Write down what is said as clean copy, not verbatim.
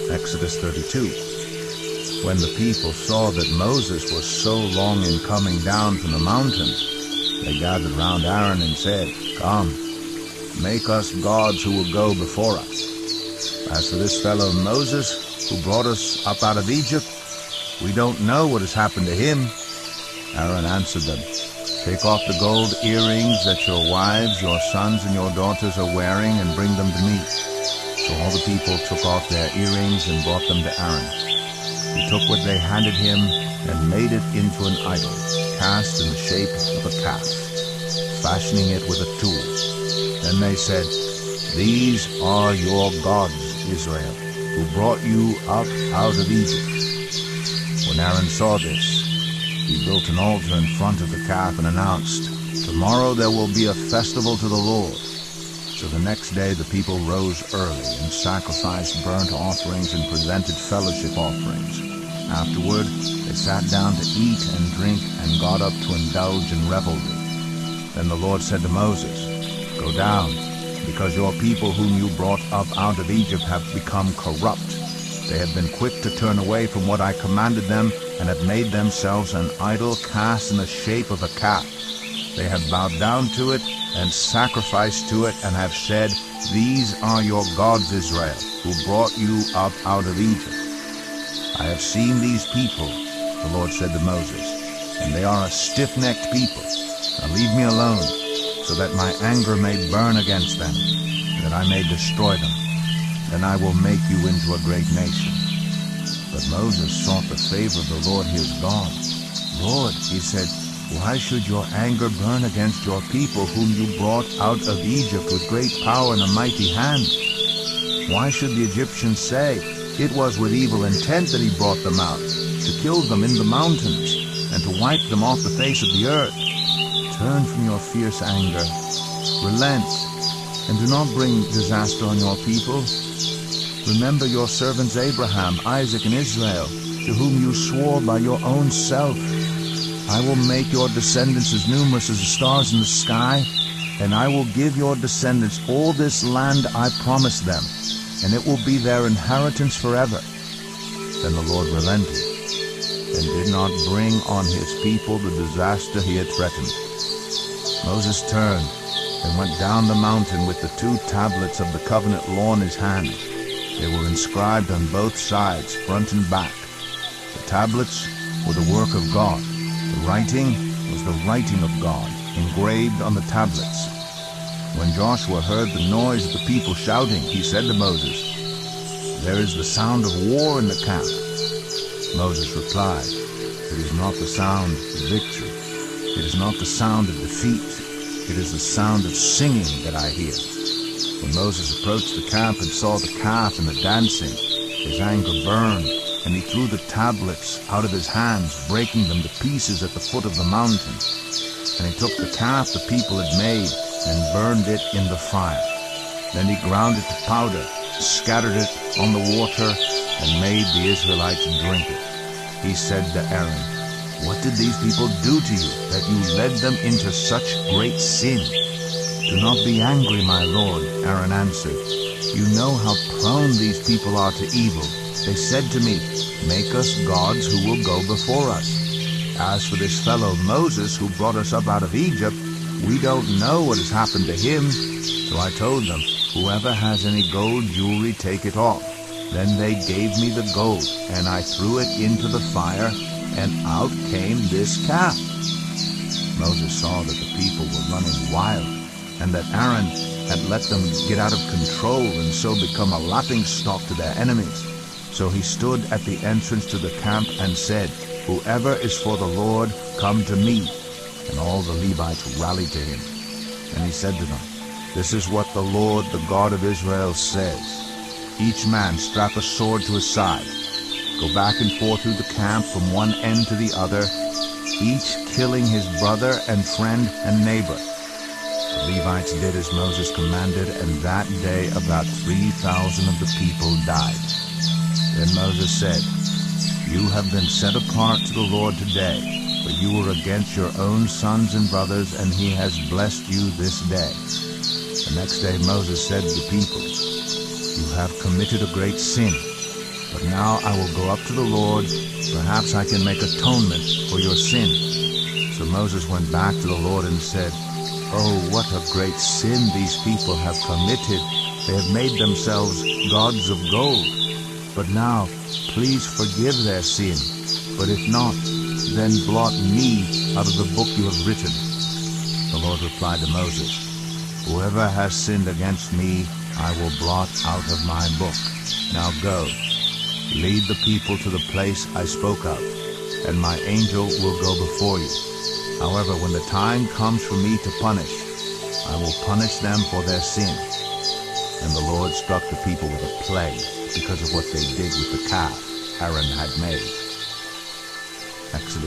Exodus 32. When the people saw that Moses was so long in coming down from the mountain, they gathered round Aaron and said, "Come, make us gods who will go before us. As for this fellow Moses, who brought us up out of Egypt, we don't know what has happened to him." Aaron answered them, "Take off the gold earrings that your wives, your sons, and your daughters are wearing, and bring them to me." So all the people took off their earrings and brought them to Aaron. He took what they handed him and made it into an idol, cast in the shape of a calf, fashioning it with a tool. Then they said, "These are your gods, Israel, who brought you up out of Egypt." When Aaron saw this, he built an altar in front of the calf and announced, "Tomorrow there will be a festival to the Lord." So the next day the people rose early and sacrificed burnt offerings and presented fellowship offerings. Afterward they sat down to eat and drink and got up to indulge in revelry. Then the Lord said to Moses, "Go down, because your people whom you brought up out of Egypt have become corrupt. They have been quick to turn away from what I commanded them, and have made themselves an idol cast in the shape of a calf. They have bowed down to it and sacrificed to it, and have said, 'These are your gods, Israel, who brought you up out of Egypt.' I have seen these people," the Lord said to Moses, "and they are a stiff-necked people. Now leave me alone, so that my anger may burn against them, and that I may destroy them. Then I will make you into a great nation." But Moses sought the favor of the Lord his God. "Lord," he said, "why should your anger burn against your people whom you brought out of Egypt with great power and a mighty hand? Why should the Egyptians say, 'It was with evil intent that he brought them out, to kill them in the mountains, and to wipe them off the face of the earth'? Turn from your fierce anger, relent, and do not bring disaster on your people. Remember your servants Abraham, Isaac, and Israel, to whom you swore by your own self, 'I will make your descendants as numerous as the stars in the sky, and I will give your descendants all this land I promised them, and it will be their inheritance forever.' Then the Lord relented, and did not bring on his people the disaster he had threatened. Moses turned and went down the mountain with the 2 tablets of the covenant law in his hand. They were inscribed on both sides, front and back. The tablets were the work of God. The writing was the writing of God, engraved on the tablets. When Joshua heard the noise of the people shouting, he said to Moses, "There is the sound of war in the camp." Moses replied, "It is not the sound of victory. It is not the sound of defeat. It is the sound of singing that I hear." When Moses approached the camp and saw the calf and the dancing, his anger burned, and he threw the tablets out of his hands, breaking them to pieces at the foot of the mountain. And he took the calf the people had made and burned it in the fire. Then he ground it to powder, scattered it on the water, and made the Israelites drink it. He said to Aaron, "What did these people do to you, that you led them into such great sin?" "Do not be angry, my lord," Aaron answered. "You know how prone these people are to evil. They said to me, 'Make us gods who will go before us.' As for this fellow Moses who brought us up out of Egypt, we don't know what has happened to him." So I told them, "Whoever has any gold jewelry, take it off." Then they gave me the gold, and I threw it into the fire, and out came this calf. Moses saw that the people were running wild, and that Aaron had let them get out of control and so become a laughingstock to their enemies. So he stood at the entrance to the camp and said, "Whoever is for the Lord, come to me." And all the Levites rallied to him. And he said to them, "This is what the Lord, the God of Israel, says. Each man strap a sword to his side. Go back and forth through the camp from one end to the other, each killing his brother and friend and neighbor." The Levites did as Moses commanded, and that day about 3,000 of the people died. Then Moses said, "You have been set apart to the Lord today, for you were against your own sons and brothers, and he has blessed you this day." The next day Moses said to the people, "You have committed a great sin. But now I will go up to the Lord. Perhaps I can make atonement for your sin." So Moses went back to the Lord and said, "Oh, what a great sin these people have committed. They have made themselves gods of gold. But now, please forgive their sin. But if not, then blot me out of the book you have written." The Lord replied to Moses, "Whoever has sinned against me, I will blot out of my book. Now go, lead the people to the place I spoke of, and my angel will go before you. However, when the time comes for me to punish, I will punish them for their sin." And the Lord struck the people with a plague because of what they did with the calf Aaron had made. Exodus